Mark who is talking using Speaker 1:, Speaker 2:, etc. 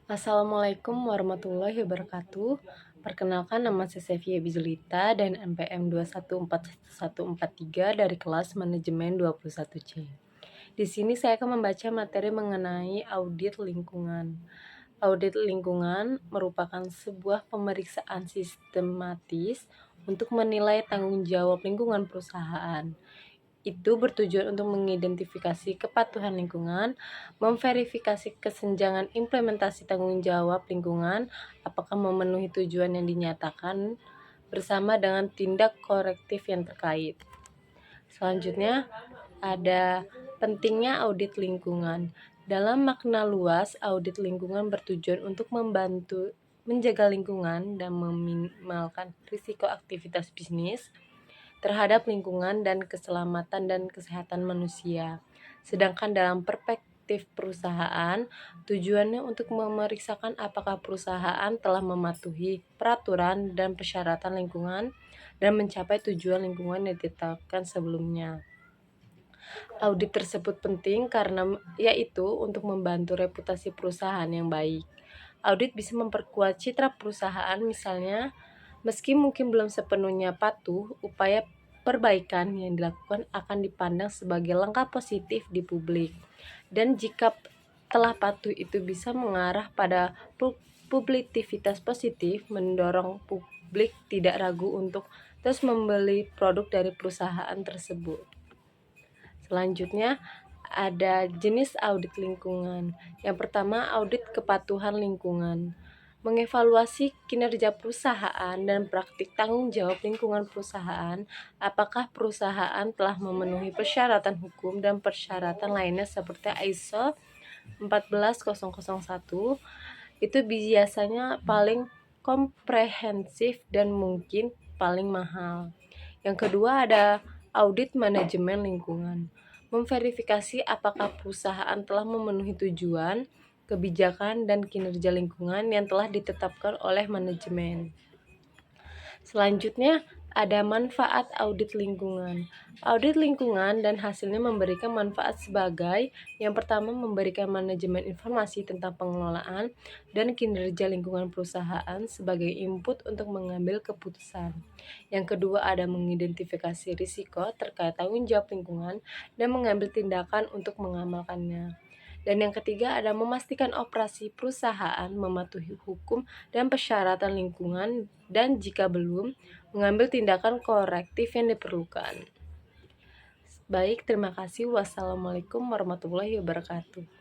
Speaker 1: Assalamualaikum warahmatullahi wabarakatuh. Perkenalkan, nama saya Sevia Bizulita dan NPM 2141143 dari kelas manajemen 21C. Di sini saya akan membaca materi mengenai audit lingkungan. Audit lingkungan merupakan sebuah pemeriksaan sistematis untuk menilai tanggung jawab lingkungan perusahaan. Itu bertujuan untuk mengidentifikasi kepatuhan lingkungan, memverifikasi kesenjangan implementasi tanggung jawab lingkungan, apakah memenuhi tujuan yang dinyatakan, bersama dengan tindak korektif yang terkait. Selanjutnya, ada pentingnya audit lingkungan. Dalam makna luas, audit lingkungan bertujuan untuk membantu menjaga lingkungan dan meminimalkan risiko aktivitas bisnis terhadap lingkungan dan keselamatan dan kesehatan manusia. Sedangkan dalam perspektif perusahaan, tujuannya untuk memeriksakan apakah perusahaan telah mematuhi peraturan dan persyaratan lingkungan dan mencapai tujuan lingkungan yang ditetapkan sebelumnya. Audit tersebut penting karena yaitu untuk membantu reputasi perusahaan yang baik. Audit bisa memperkuat citra perusahaan, misalnya meski mungkin belum sepenuhnya patuh, upaya perbaikan yang dilakukan akan dipandang sebagai langkah positif di publik. Dan jika telah patuh itu bisa mengarah pada publiktivitas positif, mendorong publik tidak ragu untuk terus membeli produk dari perusahaan tersebut. Selanjutnya, ada jenis audit lingkungan. Yang pertama, audit kepatuhan lingkungan. Mengevaluasi kinerja perusahaan dan praktik tanggung jawab lingkungan perusahaan, apakah perusahaan telah memenuhi persyaratan hukum dan persyaratan lainnya seperti ISO 14001. Itu biasanya paling komprehensif dan mungkin paling mahal. Yang kedua, ada audit manajemen lingkungan. Memverifikasi apakah perusahaan telah memenuhi tujuan, kebijakan, dan kinerja lingkungan yang telah ditetapkan oleh manajemen. Selanjutnya, ada manfaat audit lingkungan. Audit lingkungan dan hasilnya memberikan manfaat sebagai yang pertama, memberikan manajemen informasi tentang pengelolaan dan kinerja lingkungan perusahaan sebagai input untuk mengambil keputusan. Yang kedua, ada mengidentifikasi risiko terkait tanggung jawab lingkungan dan mengambil tindakan untuk mengamalkannya. Dan yang ketiga, ada memastikan operasi perusahaan mematuhi hukum dan persyaratan lingkungan, dan jika belum, mengambil tindakan korektif yang diperlukan. Baik, terima kasih. Wassalamualaikum warahmatullahi wabarakatuh.